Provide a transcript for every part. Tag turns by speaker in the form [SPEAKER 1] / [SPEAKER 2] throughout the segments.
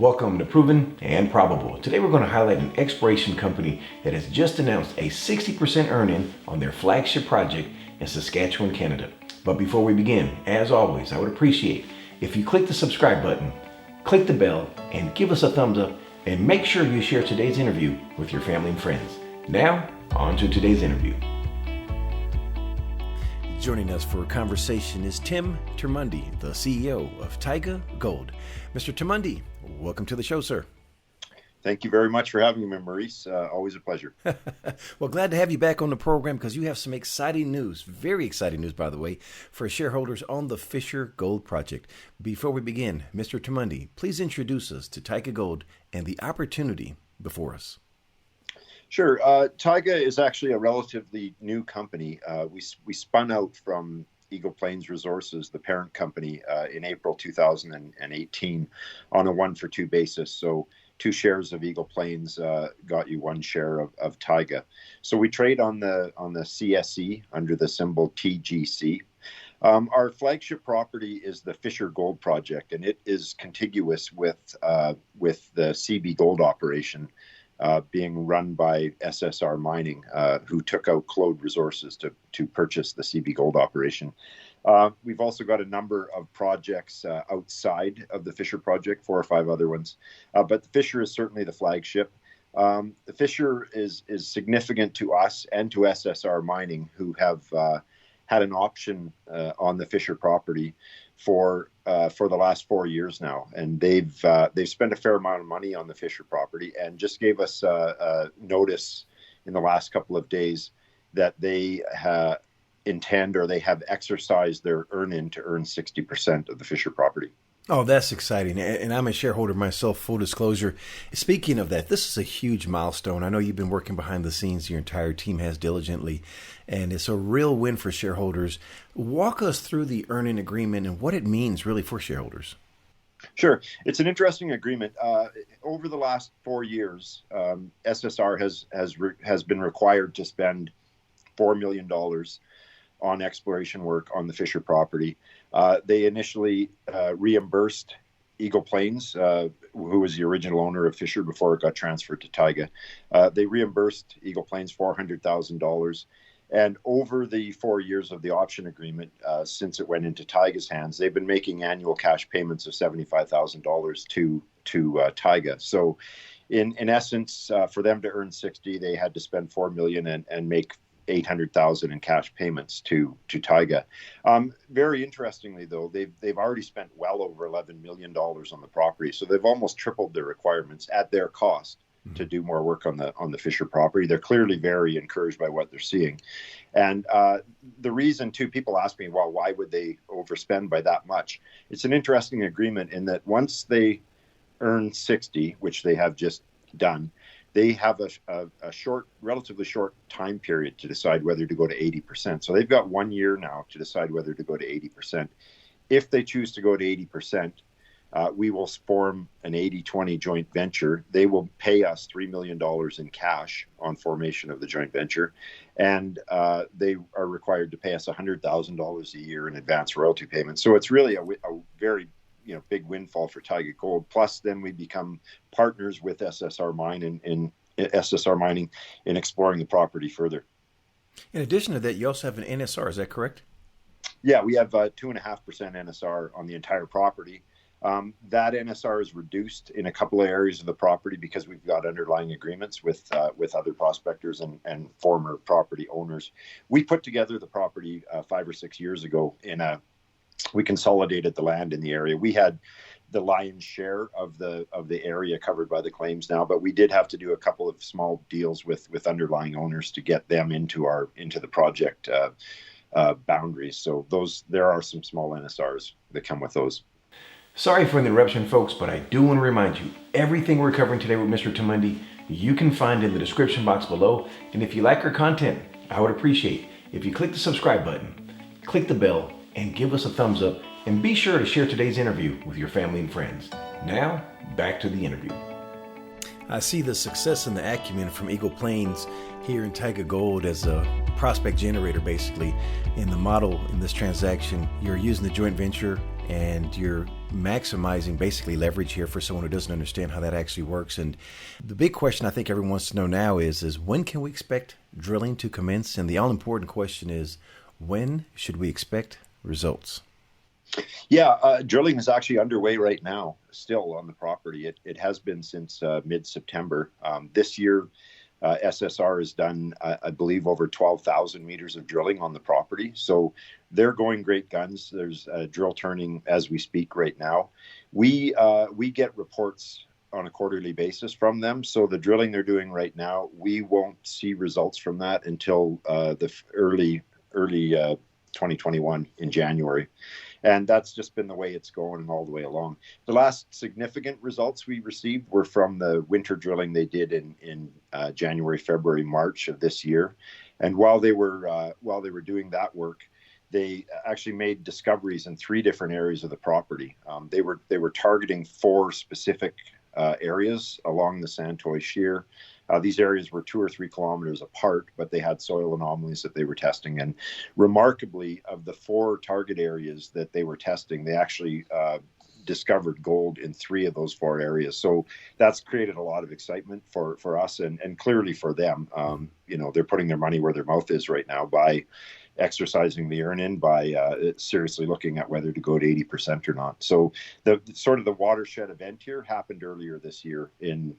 [SPEAKER 1] Welcome to Proven and Probable. Today we're going to highlight an exploration company that has just announced a 60% earn-in on their flagship project in Saskatchewan, Canada. But before we begin, as always, I would appreciate if you click the subscribe button, click the bell, and give us a thumbs up, and make sure you share today's interview with your family and friends. Now, on to today's interview. Joining us for a conversation is Tim Termuende, the CEO of Taiga Gold. Mr. Termuende, welcome to the show, sir.
[SPEAKER 2] Thank you very much for having me, Maurice. Always a pleasure.
[SPEAKER 1] Well, glad to have you back on the program because you have some exciting news, very exciting news, by the way, for shareholders on the Fisher Gold Project. Before we begin, Mr. Termuende, please introduce us to Taiga Gold and the opportunity before us.
[SPEAKER 2] Sure. Taiga is actually a relatively new company. We spun out from Eagle Plains Resources, the parent company, in April 2018 on a 1-for-2 basis. So 2 shares of Eagle Plains got you 1 share of Taiga. So we trade on the CSE under the symbol TGC. Our flagship property is the Fisher Gold Project, and it is contiguous with the Seabee gold operation. Being run by SSR Mining, who took out Claude Resources to purchase the Seabee gold operation. We've also got a number of projects outside of the Fisher project, 4 or 5 other ones, but the Fisher is certainly the flagship. The Fisher is significant to us and to SSR Mining, who have had an option on the Fisher property for the last 4 years now, and they've spent a fair amount of money on the Fisher property, and just gave us a notice in the last couple of days that they intend, or they have exercised their earn-in to earn 60% of the Fisher property.
[SPEAKER 1] Oh, that's exciting. And I'm a shareholder myself, full disclosure. Speaking of that, this is a huge milestone. I know you've been working behind the scenes, your entire team has diligently, and it's a real win for shareholders. Walk us through the earn-in agreement and what it means really for shareholders.
[SPEAKER 2] Sure. It's an interesting agreement. Over the last 4 years, SSR has been required to spend $4 million on exploration work on the Fisher property. They initially reimbursed Eagle Plains, who was the original owner of Fisher before it got transferred to Taiga. They reimbursed Eagle Plains $400,000. And over the 4 years of the option agreement, since it went into Taiga's hands, they've been making annual cash payments of $75,000 to Taiga. So in essence, for them to earn 60, they had to spend $4 million and make $800,000 in cash payments to Taiga. Very interestingly, though, they've already spent well over $11 million on the property, so they've almost tripled their requirements at their cost to do more work on the Fisher property. They're clearly very encouraged by what they're seeing, and the reason too, people ask me, well, why would they overspend by that much? It's an interesting agreement in that once they earn 60, which they have just done, they have a relatively short time period to decide whether to go to 80%. So they've got 1 year now to decide whether to go to 80%. If they choose to go to 80%, we will form an 80-20 joint venture. They will pay us $3 million in cash on formation of the joint venture, and they are required to pay us $100,000 a year in advance royalty payments. So it's really a very big windfall for Taiga Gold. Plus, then we become partners with SSR Mining in exploring the property further.
[SPEAKER 1] In addition to that, you also have an NSR. Is that correct?
[SPEAKER 2] Yeah, we have 2.5% NSR on the entire property. That NSR is reduced in a couple of areas of the property because we've got underlying agreements with other prospectors and former property owners. We put together the property 5 or 6 years ago we consolidated the land in the area. We had the lion's share of the area covered by the claims now, but we did have to do a couple of small deals with underlying owners to get them into the project boundaries. So there are some small NSRs that come with those.
[SPEAKER 1] Sorry for the interruption, folks, but I do want to remind you, everything we're covering today with Mr. Termuende, you can find in the description box below. And if you like our content, I would appreciate if you click the subscribe button, click the bell, and give us a thumbs up, and be sure to share today's interview with your family and friends. Now, back to the interview. I see the success and the acumen from Eagle Plains here in Taiga Gold as a prospect generator, basically. In the model in this transaction, you're using the joint venture and you're maximizing basically leverage here for someone who doesn't understand how that actually works. And the big question I think everyone wants to know now is when can we expect drilling to commence? And the all-important question is, when should we expect results?
[SPEAKER 2] Yeah, drilling is actually underway right now, still on the property. It has been since mid-September. This year, SSR has done, I believe, over 12,000 meters of drilling on the property. So they're going great guns. There's drill turning as we speak right now. We get reports on a quarterly basis from them. So the drilling they're doing right now, we won't see results from that until the early 2021 in January. And that's just been the way it's going all the way along. The last significant results we received were from the winter drilling they did in January, February, March of this year. And while they were doing that work, they actually made discoveries in 3 different areas of the property. They were targeting 4 specific areas along the Santoy Shear. These areas were 2 or 3 kilometers apart, but they had soil anomalies that they were testing. And remarkably, of the 4 target areas that they were testing, they actually discovered gold in 3 of those 4 areas. So that's created a lot of excitement for us and clearly for them. They're putting their money where their mouth is right now by exercising the earn-in, by seriously looking at whether to go to 80% or not. So the sort of the watershed event here happened earlier this year in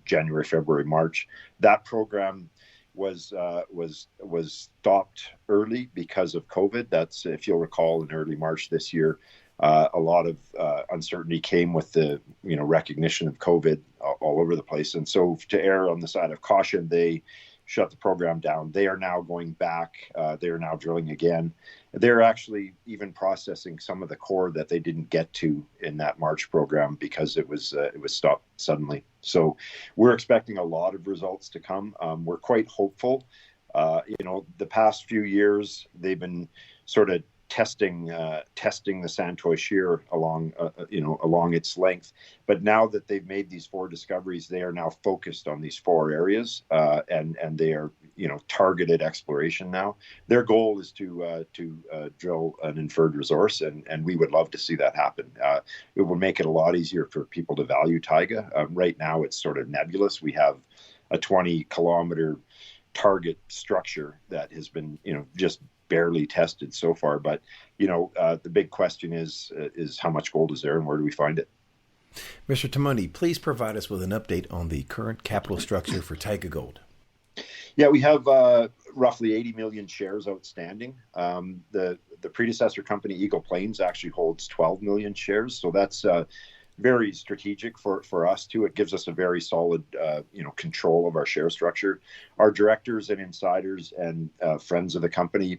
[SPEAKER 2] January, February, March. That program was stopped early because of COVID. That's, if you'll recall, in early March this year, a lot of uncertainty came with the recognition of COVID all over the place. And so to err on the side of caution, they shut the program down. They are now going back. They are now drilling again. They're actually even processing some of the core that they didn't get to in that March program because it was stopped suddenly. So we're expecting a lot of results to come. We're quite hopeful. The past few years they've been sort of testing the Santoy Shear along its length. But now that they've made these 4 discoveries, they are now focused on these 4 areas, and they are targeted exploration now. Their goal is to drill an inferred resource, and we would love to see that happen. It will make it a lot easier for people to value Taiga. Right now, it's sort of nebulous. We have a 20-kilometer target structure that has been just barely tested so far, but the big question is how much gold is there and where do we find it?
[SPEAKER 1] Mr. Taimundi, please provide us with an update on the current capital structure for Taiga Gold.
[SPEAKER 2] Yeah, we have roughly 80 million shares outstanding. The predecessor company, Eagle Plains, actually holds 12 million shares, so that's very strategic for us too. It gives us a very solid, control of our share structure. Our directors and insiders and friends of the company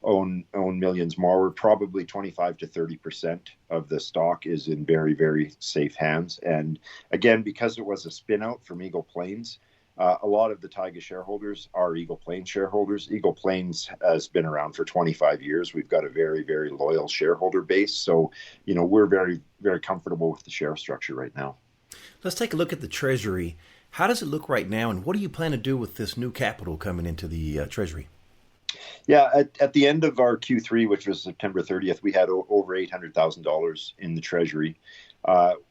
[SPEAKER 2] own millions more. We're probably 25 to 30% of the stock is in very, very safe hands. And again, because it was a spin-out from Eagle Plains, a lot of the Taiga shareholders are Eagle Plains shareholders. Eagle Plains has been around for 25 years. We've got a very, very loyal shareholder base. So, we're very, very comfortable with the share structure right now.
[SPEAKER 1] Let's take a look at the Treasury. How does it look right now, and what do you plan to do with this new capital coming into the Treasury?
[SPEAKER 2] Yeah, at the end of our Q3, which was September 30th, we had over $800,000 in the Treasury.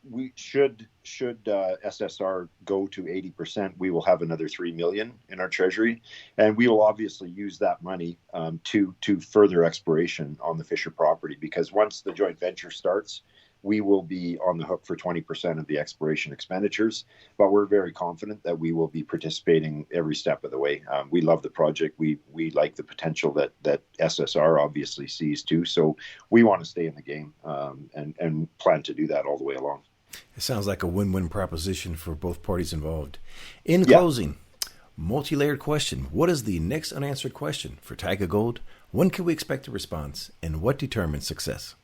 [SPEAKER 2] We should SSR go to 80%, we will have another $3 million in our treasury, and we will obviously use that money to further exploration on the Fisher property, because once the joint venture starts, we will be on the hook for 20% of the exploration expenditures, but we're very confident that we will be participating every step of the way. We love the project. We like the potential that SSR obviously sees too. So we want to stay in the game and plan to do that all the way along.
[SPEAKER 1] It sounds like a win-win proposition for both parties involved. In closing, multi-layered question. What is the next unanswered question for Taiga Gold? When can we expect a response, and what determines success?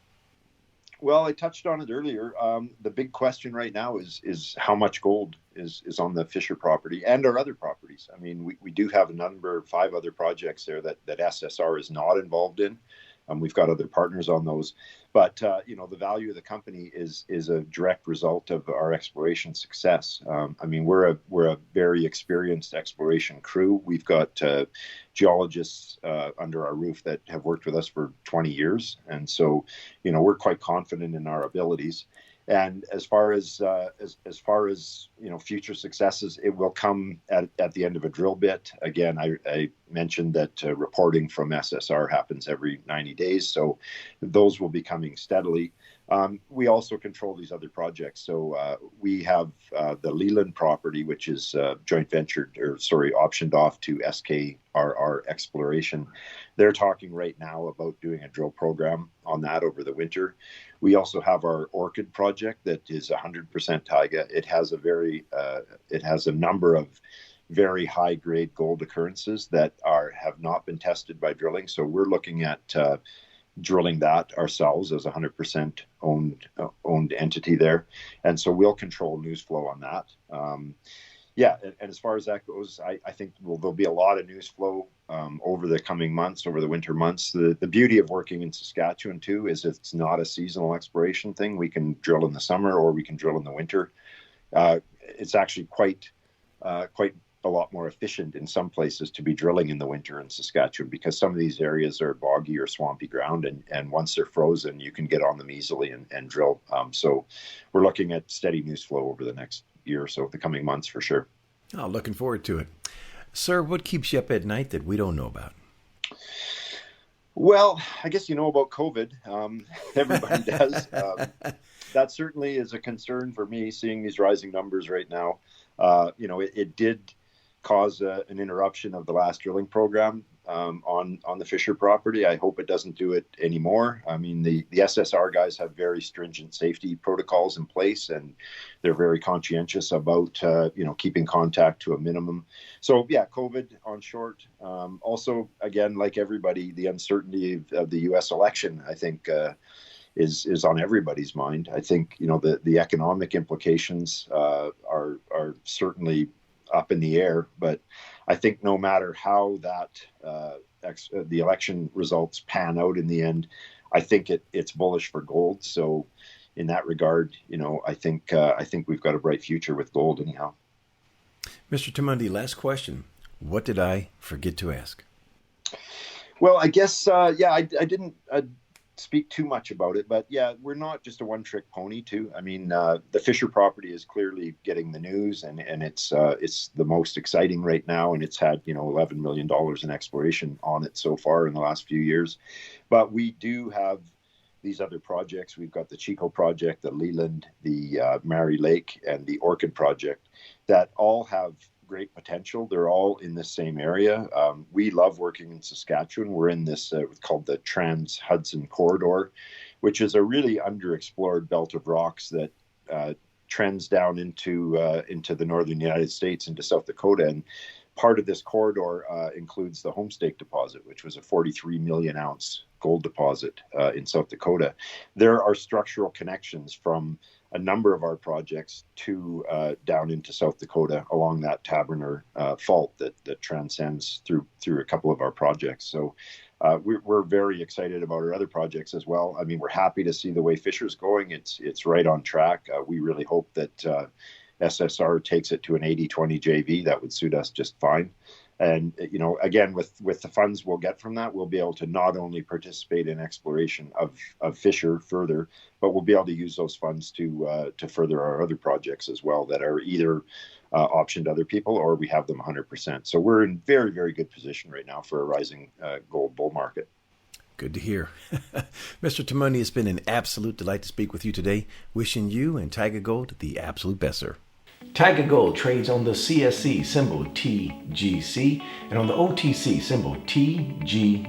[SPEAKER 2] Well, I touched on it earlier. The big question right now is how much gold is on the Fisher property and our other properties. I mean, we do have a number, 5 other projects there that SSR is not involved in. We've got other partners on those. But the value of the company is a direct result of our exploration success. I mean, we're a very experienced exploration crew. We've got geologists under our roof that have worked with us for 20 years, and so we're quite confident in our abilities. And as far as future successes, it will come at the end of a drill bit. Again, I mentioned that reporting from SSR happens every 90 days, so those will be coming steadily. We also control these other projects. So we have the Leland property, which is optioned off to SKRR Exploration. They're talking right now about doing a drill program on that over the winter. We also have our Orchid project that is 100% Taiga. It has a number of very high grade gold occurrences that have not been tested by drilling. So we're looking at drilling that ourselves as a 100% owned entity there, and so we'll control news flow on that. And as far as that goes, I think there'll be a lot of news flow over the coming months, over the winter months. The beauty of working in Saskatchewan too is it's not a seasonal exploration thing. We can drill in the summer or we can drill in the winter. It's actually quite a lot more efficient in some places to be drilling in the winter in Saskatchewan, because some of these areas are boggy or swampy ground, and once they're frozen, you can get on them easily and drill. So we're looking at steady news flow over the next year or so, the coming months for sure.
[SPEAKER 1] Oh, looking forward to it. Sir, what keeps you up at night that we don't know about?
[SPEAKER 2] Well, I guess you know about COVID. Everybody does. That certainly is a concern for me, seeing these rising numbers right now. It did cause an interruption of the last drilling program on the Fisher property. I hope it doesn't do it anymore. I mean, the SSR guys have very stringent safety protocols in place, and they're very conscientious about keeping contact to a minimum. So yeah, COVID on short. Also, again, like everybody, the uncertainty of the U.S. election, I think, is on everybody's mind. I think the economic implications are certainly up in the air, but I think no matter how the election results pan out in the end, I think it's bullish for gold. So in that regard, I think we've got a bright future with gold anyhow.
[SPEAKER 1] Mr. Tamundi, last question. What did I forget to ask?
[SPEAKER 2] Well, I guess, I didn't speak too much about it, but yeah, we're not just a one-trick pony too. I mean, the Fisher property is clearly getting the news, and it's the most exciting right now, and it's had $11 million in exploration on it so far in the last few years. But we do have these other projects. We've got the Chico project, the Leland, the Mary Lake, and the Orchid project that all have great potential. They're all in the same area. We love working in Saskatchewan. We're in this called the Trans-Hudson Corridor, which is a really underexplored belt of rocks that trends down into the northern United States, into South Dakota. And part of this corridor includes the Homestake deposit, which was a 43 million ounce gold deposit in South Dakota. There are structural connections from a number of our projects to down into South Dakota along that Taberner fault that transcends through a couple of our projects. So we're very excited about our other projects as well. I mean, we're happy to see the way Fisher's going. It's right on track. We really hope that SSR takes it to an 80-20 JV. That would suit us just fine. And, again, with the funds we'll get from that, we'll be able to not only participate in exploration of Fisher further, but we'll be able to use those funds to further our other projects as well that are either optioned to other people or we have them 100%. So we're in very, very good position right now for a rising gold bull market.
[SPEAKER 1] Good to hear. Mr. Tamundi, it's been an absolute delight to speak with you today. Wishing you and Taiga Gold the absolute best, sir. Taiga Gold trades on the CSC symbol TGC and on the OTC symbol TGGDF.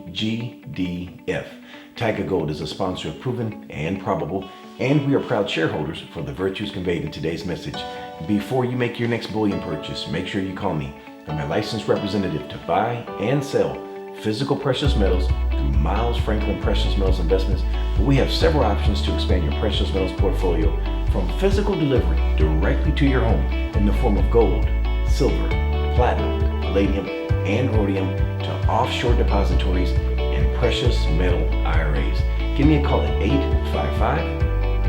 [SPEAKER 1] Taiga Gold is a sponsor of Proven and Probable, and we are proud shareholders for the virtues conveyed in today's message. Before you make your next bullion purchase, make sure you call me. I'm a licensed representative to buy and sell physical precious metals through Miles Franklin Precious Metals Investments. We have several options to expand your precious metals portfolio, from physical delivery directly to your home in the form of gold, silver, platinum, palladium, and rhodium, to offshore depositories and precious metal IRAs. give me a call at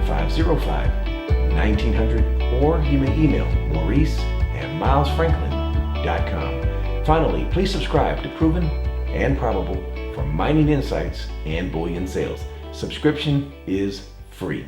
[SPEAKER 1] 855-505-1900, or you may email maurice@milesfranklin.com. Finally, please subscribe to Proven and Probable for mining insights and bullion sales. Subscription is free.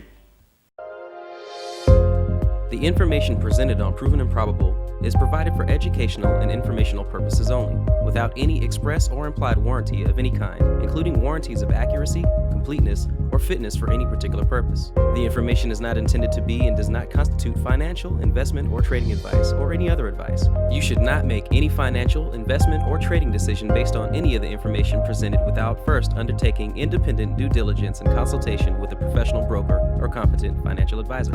[SPEAKER 3] The information presented on Proven and Probable is provided for educational and informational purposes only, without any express or implied warranty of any kind, including warranties of accuracy, completeness, or fitness for any particular purpose. The information is not intended to be and does not constitute financial, investment, or trading advice, or any other advice. You should not make any financial, investment, or trading decision based on any of the information presented without first undertaking independent due diligence and consultation with a professional broker or competent financial advisor.